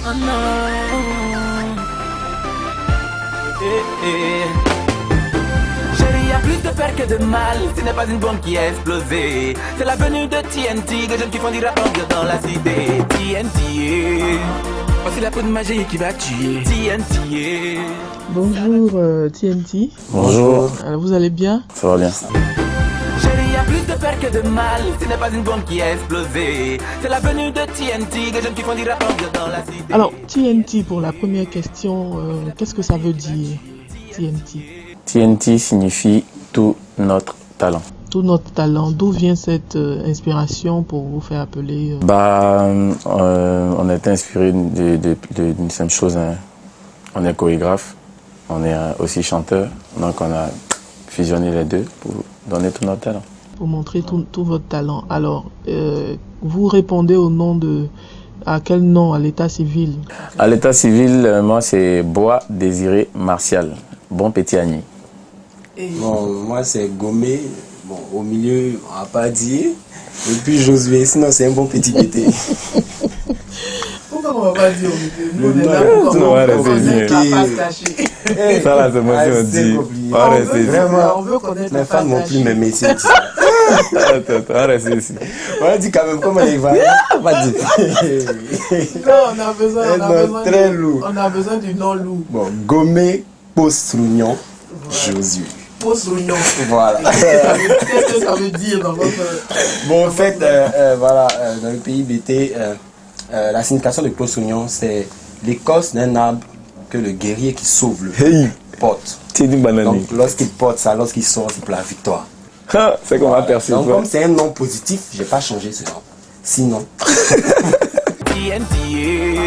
Oh non. Chérie, y a plus de peur que de mal. Ce n'est pas une bombe qui a explosé. C'est la venue de TNT, des jeunes qui font du rap ambiant dans la cité. TNT, voici la poudre magique qui va tuer. TNT. Bonjour TNT. Bonjour. Alors, vous allez bien? Ça va bien. Chérie, y a plus de peur que de mal. Ce n'est pas une bombe qui a explosé. C'est la venue de TNT, des jeunes qui font du rap ambiant dans la cité. Alors TNT, pour la première question, qu'est-ce que ça veut dire TNT? TNT signifie tout notre talent. Tout notre talent. D'où vient cette inspiration pour vous faire appeler On a été inspiré d'une simple chose. Hein. On est chorégraphe, on est aussi chanteur, donc on a fusionné les deux pour donner tout notre talent. pour montrer tout votre talent. Alors, vous répondez au nom de... À quel nom à l'état civil? À l'état civil, moi c'est Bois Désiré Martial. Bon petit Agni. Bon, moi c'est Gomé. Bon, au milieu, on va pas dire. Et puis Josué, sinon c'est un bon petit pété. Pourquoi on va pas dire au milieu? Nous, on est là Non, pour non, qu'on restez connaisse ici. la face cachée. Ça là, c'est moi qui on dit. On va rester ici. Vraiment, On veut connaître mes la fans face n'ont plus cachée. mes messages. Attends, on va rester ici. On va dire quand même comment il va. On va dire. Non, on a besoin, Très lourd. on a besoin du nom lourd. Bon, Gomé, Postrugnon, Josué. Pose l'oignon. Voilà. Qu'est-ce que ça veut dire dans votre... Bon, en fait, voilà, dans le pays BT, la signification de Postrugnon, c'est l'écorce d'un arbre que le guerrier qui sauve le Hey, porte. c'est du banane. Donc, lorsqu'il porte ça, lorsqu'il sort, c'est pour la victoire. C'est qu'on va percevoir. Donc, comme c'est un nom positif, j'ai pas changé ce nom. Sinon, TNT,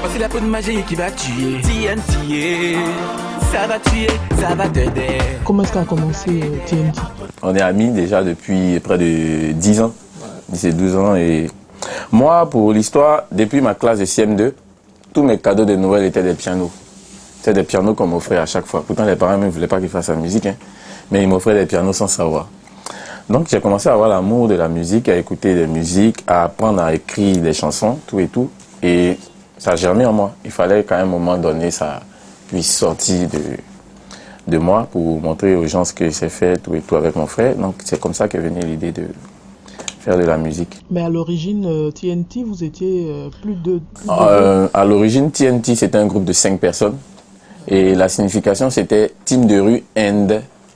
voici la poudre magique qui va tuer. TNT, ça va tuer, ça va t'aider. Comment est-ce qu'a commencé TNT? On est amis déjà depuis près de 10 ans. 10 et 12 ans. Et moi, pour l'histoire, depuis ma classe de CM2, tous mes cadeaux de Noël étaient des pianos. C'est des pianos qu'on m'offrait à chaque fois. Pourtant, les parents ne voulaient pas qu'ils fassent la musique, hein. Mais ils m'offraient des pianos sans savoir. Donc, j'ai commencé à avoir l'amour de la musique, à écouter des musiques, à apprendre à écrire des chansons, tout et tout. Et ça a germé en moi. Il fallait qu'à un moment donné, ça puisse sortir de moi pour montrer aux gens ce que j'ai fait, tout et tout avec mon frère. Donc, c'est comme ça qu'est venue l'idée de faire de la musique. Mais à l'origine, TNT, vous étiez plus de... À l'origine, TNT, c'était un groupe de 5 personnes. Et la signification, c'était Team de rue and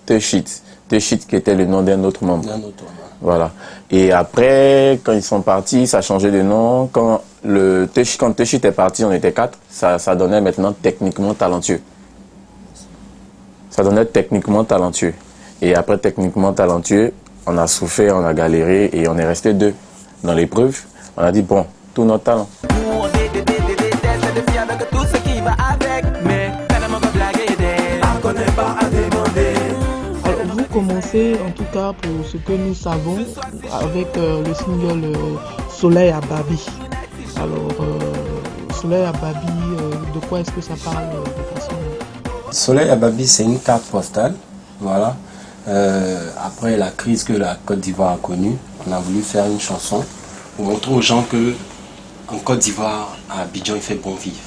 Touch It. Touch It qui était le nom d'un autre membre. d'un autre. Voilà. Et après, quand ils sont partis, ça a changé de nom. Quand Touch It est parti, on était 4. Ça donnait maintenant Techniquement Talentueux. Ça donnait Techniquement Talentueux. Et après Techniquement Talentueux, on a souffert, on a galéré et on est resté 2. Dans l'épreuve, on a dit, bon, tout notre talent. Nous on c'est des filles avec tout ce qui va avec. Mais madame, on va blaguer d'elle. On connaît pas à demander. Alors, vous commencez, en tout cas pour ce que nous savons, avec le single Soleil à Babi. Alors, Soleil à Babi, de quoi est-ce que ça parle de façon... Soleil à Babi, c'est une carte postale. Voilà. Après la crise que la Côte d'Ivoire a connue, on a voulu faire une chanson pour montrer aux gens que en Côte d'Ivoire, à Abidjan, il fait bon vivre.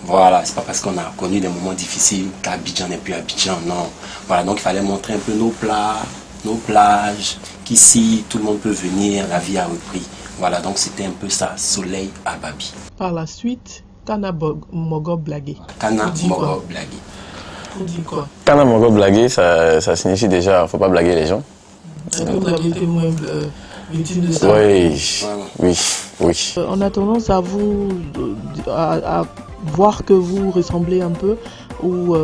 Voilà, c'est pas parce qu'on a connu des moments difficiles qu'Abidjan n'est plus Abidjan, non. Voilà, donc il fallait montrer un peu nos plats, nos plages, qu'ici tout le monde peut venir, la vie a repris. Voilà, donc c'était un peu ça, Soleil à Babi. Par la suite, Kana Mogo Blagué. Kana Tout dit quoi? Mogo Blagui. Tout dit quoi? Quand on va blaguer, ça signifie déjà, faut pas blaguer les gens. Est-ce que vous avez été moins victime de ça? Oui, oui, oui. On a tendance à vous à voir que vous ressemblez un peu ou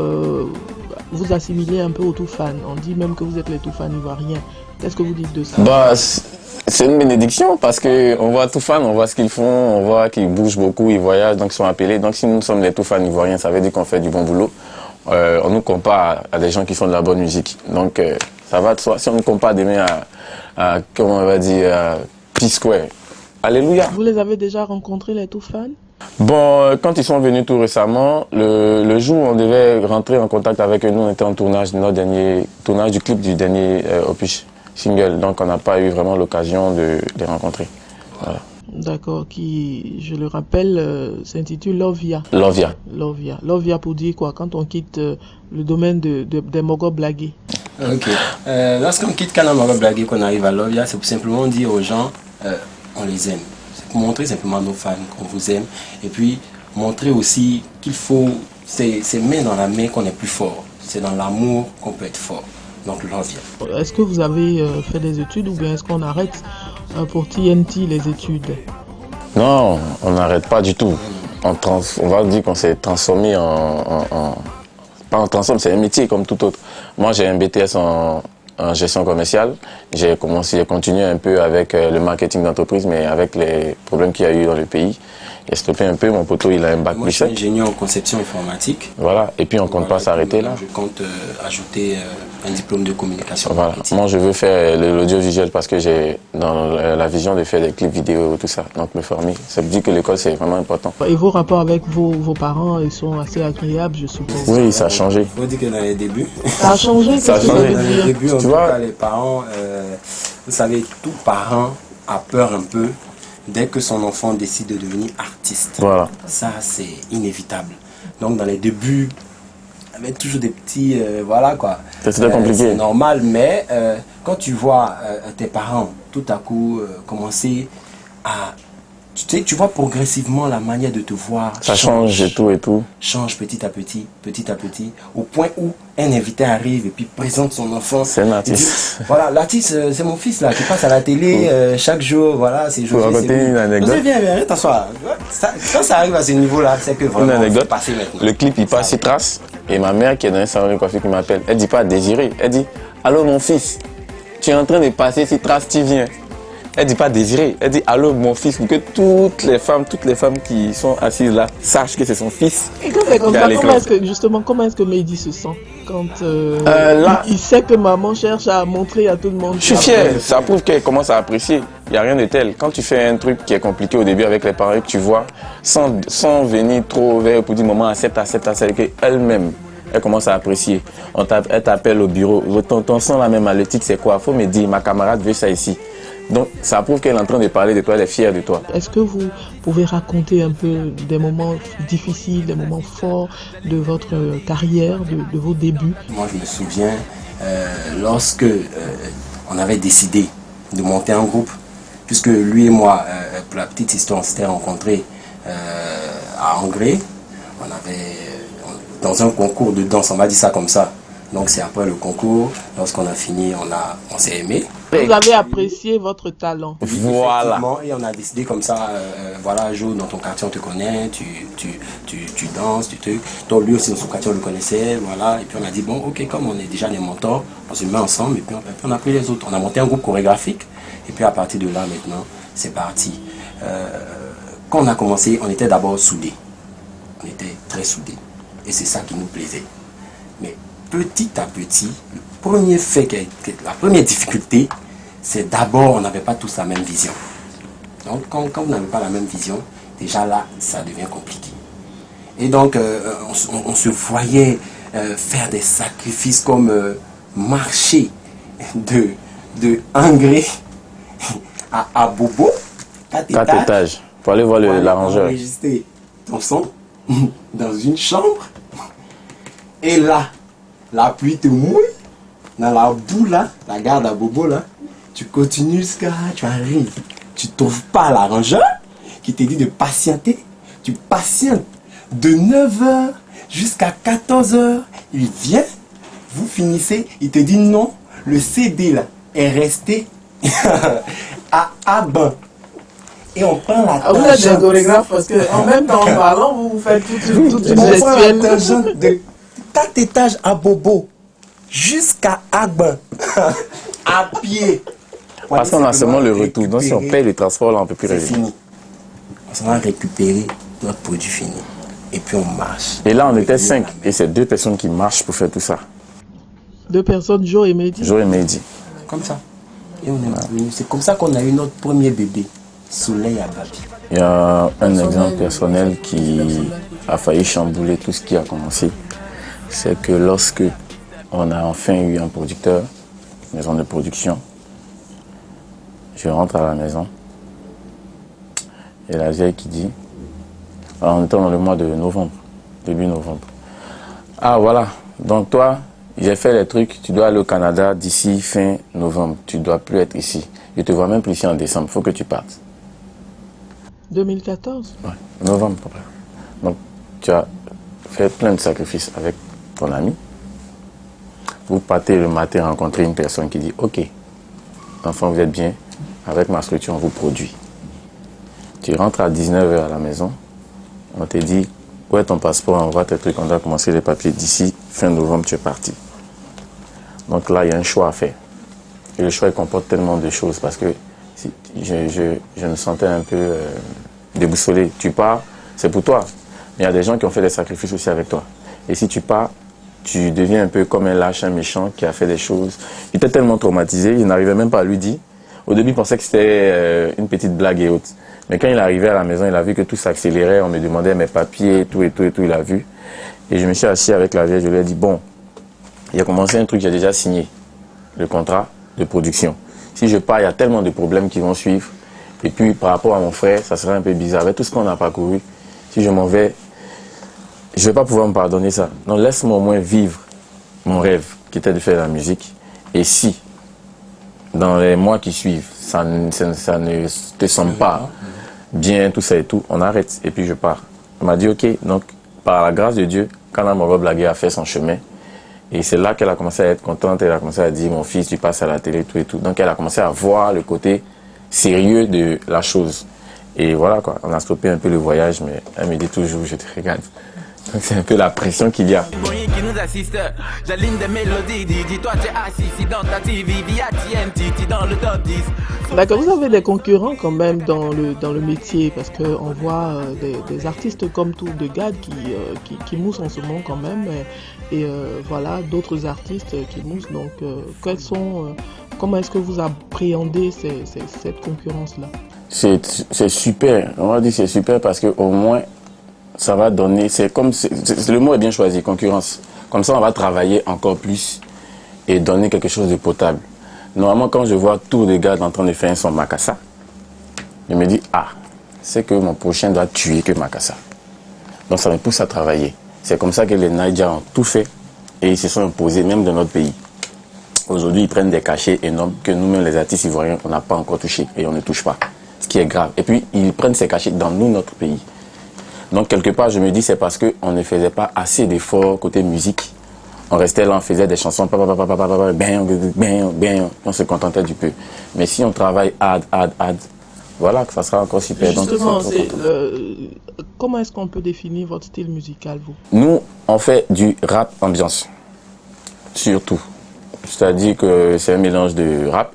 vous assimilez un peu aux Toufan. On dit même que vous êtes les Toufan ivoiriens. Qu'est-ce que vous dites de ça? Bah, c'est une bénédiction parce que on voit Toufan, on voit ce qu'ils font, on voit qu'ils bougent beaucoup, ils voyagent, donc ils sont appelés. Donc si nous sommes les Toufan ivoiriens, ça veut dire qu'on fait du bon boulot. On nous compare à des gens qui font de la bonne musique. Donc ça va de soi. Si on nous compare demain à comment on va dire, à P-Square. Alléluia. Vous les avez déjà rencontrés, les Toufan? Bon, quand ils sont venus tout récemment, le jour où on devait rentrer en contact avec eux, nous on était en tournage de notre dernier tournage du clip du dernier Opus single, donc on n'a pas eu vraiment l'occasion de les rencontrer. Voilà. D'accord, qui, je le rappelle, s'intitule Lovia. Lovia. Lovia. Lovia pour dire quoi? Quand on quitte le domaine des Mogo Blagués. Ok. Lorsqu'on quitte Kana Mogo Blagué, qu'on arrive à Lovia, c'est pour simplement dire aux gens, on les aime. C'est pour montrer simplement à nos fans qu'on vous aime. Et puis, montrer aussi qu'il faut, c'est main dans la main qu'on est plus fort. C'est dans l'amour qu'on peut être fort. Donc, Lovia. Est-ce que vous avez fait des études ou bien est-ce qu'on arrête pour TNT les études? Non, on n'arrête pas du tout. On va dire qu'on s'est transformé pas en transforme, c'est un métier comme tout autre. Moi, j'ai un BTS en gestion commerciale. J'ai continué un peu avec le marketing d'entreprise, mais avec les problèmes qu'il y a eu dans le pays, il a stoppé un peu. Mon poteau, il a un bac Moi, je suis ingénieur en conception informatique. Voilà, et puis on ne compte pas s'arrêter là. Je compte ajouter un diplôme de communication. Voilà. Moi, je veux faire l'audiovisuel parce que j'ai dans la vision de faire des clips vidéo et tout ça. Donc, me former. Ça veut dire que l'école, c'est vraiment important. Et vos rapports avec vos parents, ils sont assez agréables, je suppose. Oui, ça a changé. Il faut dire que dans les débuts, Ça a changé, Ça a qu'est-ce que changé. ça veut dans les dire? débuts, en Tu tout vois, cas, les parents, vous savez, tout parent a peur un peu dès que son enfant décide de devenir artiste. Voilà. Ça, c'est inévitable. Donc, dans les débuts, il y avait toujours des petits, voilà quoi. C'était compliqué. C'est normal, mais quand tu vois tes parents tout à coup commencer à... Tu vois progressivement la manière de te voir. Ça change et tout et tout. Change petit à petit, au point où un invité arrive et puis présente son enfant. C'est un artiste. Dit, voilà, l'artiste, c'est mon fils là, qui passe à la télé chaque jour, voilà, c'est José. Pour raconter une anecdote. José, viens, t'asseoir. Quand ça arrive à ce niveau-là, c'est que vraiment, Une anecdote. c'est passé maintenant. Le clip, il passe, il trace. Et ma mère, qui est dans un salon de coiffure, qui m'appelle, elle dit pas Désiré. Elle dit, allô mon fils, tu es en train de passer, si trace, tu viens. Elle dit pas Désiré, elle dit allô mon fils, pour que toutes les femmes qui sont assises là sachent que c'est son fils. Et quand c'est comme qui est ça, à l'écran. comment est-ce que Mehdi se sent quand là, il sait que maman cherche à montrer à tout le monde? Je suis fier, ça prouve qu'elle commence à apprécier. Il n'y a rien de tel. Quand tu fais un truc qui est compliqué au début avec les parents et que tu vois, sans venir trop vers pour dire maman accepte, qu'elle-même, elle commence à apprécier. Elle t'appelle au bureau, ton sang là même à le titre c'est quoi? Faut me dire, ma camarade veut ça ici. Donc ça prouve qu'elle est en train de parler de toi, elle est fière de toi. Est-ce que vous pouvez raconter un peu des moments difficiles, des moments forts de votre carrière, de vos débuts? Moi je me souviens lorsque on avait décidé de monter un groupe, puisque lui et moi, pour la petite histoire, on s'était rencontrés à Angré. On avait dans un concours de danse, on m'a dit ça comme ça. Donc c'est après le concours, lorsqu'on a fini, on s'est aimé. Vous avez apprécié votre talent. Voilà. Et on a décidé comme ça, voilà, Jo, dans ton quartier on te connaît, tu danses, tu trucs. Donc lui aussi dans son quartier on le connaissait, voilà. Et puis on a dit, bon, ok, comme on est déjà des mentors, on se met ensemble et puis on a pris les autres. On a monté un groupe chorégraphique et puis à partir de là maintenant, c'est parti. Quand on a commencé, on était d'abord soudés. On était très soudés. Et c'est ça qui nous plaisait. Mais petit à petit, le premier fait, la première difficulté, c'est d'abord, on n'avait pas tous la même vision. Donc, quand vous n'avez pas la même vision, déjà là, ça devient compliqué. Et donc, on se voyait faire des sacrifices comme marcher de Angré à Bobo, 4 étages, pour aller voir l'arrangeur. Enregistrer ton son dans une chambre. Et là, la pluie te mouille, dans la boue là, la garde à Bobo là, tu continues jusqu'à, tu arrives, tu ne trouves pas l'arrangeur qui te dit de patienter, tu patientes de 9h jusqu'à 14h, il vient, vous finissez, il te dit non, le CD là est resté à Aban. Et on prend la tangente. Vous êtes des chorégraphes parce qu'en même temps en parlant, vous faites toute une on prend la gestuelle. tangente de 4 étages à Bobo jusqu'à Agba à pied. Parce qu'on a seulement le retour. Donc si on paye les transports, là, on ne peut plus C'est réaliser. fini. On va récupérer notre produit fini. Et puis on marche. Et là, on était 5. Et c'est 2 personnes qui marchent pour faire tout ça. 2 personnes, Jo et Mehdi. Jo et Mehdi. Comme ça. Et on est venu. C'est comme ça qu'on a eu notre premier bébé, Soleil à Babi. Il y a un exemple personnel qui a failli chambouler tout ce qui a commencé. C'est que lorsque on a enfin eu un producteur, maison de production, je rentre à la maison. Et la vieille qui dit, alors on était dans le mois de novembre, début novembre. Ah voilà, donc toi, j'ai fait les trucs, tu dois aller au Canada d'ici fin novembre, tu ne dois plus être ici. Je te vois même plus ici en décembre, il faut que tu partes. 2014? Ouais, novembre, papa. Donc tu as fait plein de sacrifices avec ton ami. Vous partez le matin rencontrer une personne qui dit, ok, enfant, vous êtes bien, avec ma structure, on vous produit. Tu rentres à 19 h à la maison, on te dit, où est ton passeport, on voit tes trucs, on doit commencer les papiers. D'ici fin novembre, tu es parti. Donc là, il y a un choix à faire. Et le choix, il comporte tellement de choses parce que je me sentais un peu déboussolé. Tu pars, c'est pour toi. Mais il y a des gens qui ont fait des sacrifices aussi avec toi. Et si tu pars, tu deviens un peu comme un lâche, un méchant qui a fait des choses. Il était tellement traumatisé, il n'arrivait même pas à lui dire. Au début, il pensait que c'était une petite blague et autres. Mais quand il est arrivé à la maison, il a vu que tout s'accélérait. On me demandait mes papiers, tout et tout et tout, il a vu. Et je me suis assis avec la vieille, je lui ai dit, bon, il a commencé un truc, j'ai déjà signé le contrat de production. Si je pars, il y a tellement de problèmes qui vont suivre. Et puis, par rapport à mon frère, ça serait un peu bizarre. Avec tout ce qu'on a parcouru, si je m'en vais, je ne vais pas pouvoir me pardonner ça. Donc, laisse-moi au moins vivre mon rêve, qui était de faire la musique. Et si, dans les mois qui suivent, ça ne te semble pas bien, tout ça et tout, on arrête. Et puis, je pars. Elle m'a dit, ok, donc, par la grâce de Dieu, Kana Moro Blagué a fait son chemin. Et c'est là qu'elle a commencé à être contente. Elle a commencé à dire, mon fils, tu passes à la télé, tout et tout. Donc, elle a commencé à voir le côté sérieux de la chose. Et voilà, quoi. On a stoppé un peu le voyage, mais elle me dit toujours, je te regarde. Donc, c'est un peu la pression qu'il y a. Qui nous assiste, j'aligne des mélodies, dis-toi tu es assis ici dans ta TV via TNT, dans le top 10. D'accord, vous avez des concurrents quand même dans le métier parce qu'on voit des artistes comme Tour de Garde qui moussent en ce moment quand même et voilà d'autres artistes qui moussent. Donc comment est-ce que vous appréhendez cette concurrence-là? C'est super, on va dire c'est super parce qu'au moins ça va donner, le mot est bien choisi, concurrence. Comme ça on va travailler encore plus et donner quelque chose de potable. Normalement, quand je vois Tour de Garde en train de faire un son Makassa, je me dis, ah, c'est que mon prochain doit tuer que Makassa. Donc ça me pousse à travailler. C'est comme ça que les Naija ont tout fait et ils se sont imposés même dans notre pays. Aujourd'hui, ils prennent des cachets énormes que nous-mêmes, les artistes ivoiriens, on n'a pas encore touché et on ne touche pas. Ce qui est grave. Et puis, ils prennent ces cachets dans notre pays. Donc, quelque part, je me dis, c'est parce qu'on ne faisait pas assez d'efforts côté musique. On restait là, on faisait des chansons, on se contentait du peu. Mais si on travaille voilà, ça sera encore super. Justement, comment est-ce qu'on peut définir votre style musical, vous? Nous, on fait du rap ambiance, surtout. C'est-à-dire que c'est un mélange de rap,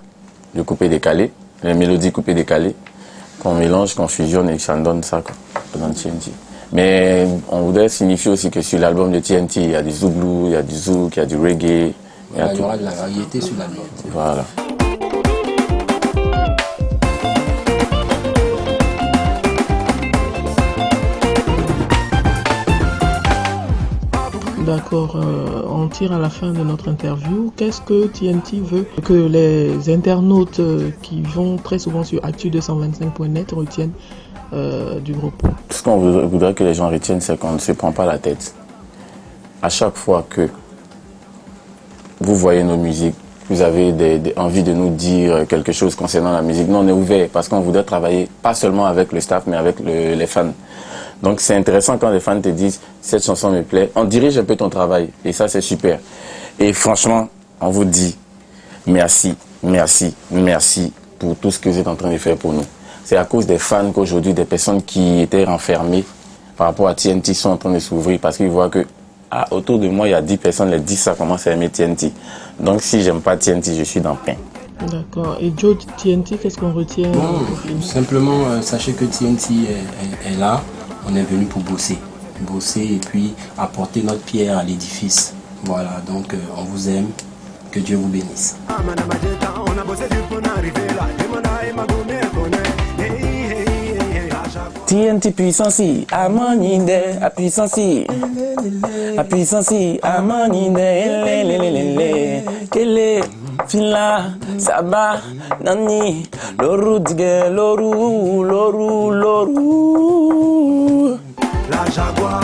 de coupé-décalé, les mélodies coupées-décalées, qu'on mélange, qu'on fusionne et ça donne ça, quoi, dans TNT. Mais on voudrait signifier aussi que sur l'album de TNT, il y a du zouglou, il y a du zouk, il y a du reggae. Il y aura de la variété sur l'album. Voilà. D'accord, on tire à la fin de notre interview. Qu'est-ce que TNT veut que les internautes qui vont très souvent sur actu225.net retiennent du groupe? Ce qu'on voudrait que les gens retiennent, c'est qu'on ne se prend pas la tête. À chaque fois que vous voyez nos musiques, vous avez envie de nous dire quelque chose concernant la musique, nous on est ouvert parce qu'on voudrait travailler pas seulement avec le staff mais avec les fans. Donc c'est intéressant quand les fans te disent cette chanson me plaît, on dirige un peu ton travail et ça c'est super. Et franchement, on vous dit merci, merci, merci pour tout ce que vous êtes en train de faire pour nous. C'est à cause des fans qu'aujourd'hui des personnes qui étaient renfermées par rapport à TNT sont en train de s'ouvrir parce qu'ils voient que autour de moi il y a 10 personnes, les 10 ça commence à aimer TNT. Donc si j'aime pas TNT, je suis dans le pain. D'accord. Et Joe, TNT, qu'est-ce qu'on retient? Simplement, sachez que TNT est là. On est venu pour bosser et puis apporter notre pierre à l'édifice. Voilà, donc on vous aime, que Dieu vous bénisse. TNT puissance, amaninde, à puissance, à puissance, amaninde, kele. Fila, Saba, Nani, Loru, Dige, Loru. La Jaguar,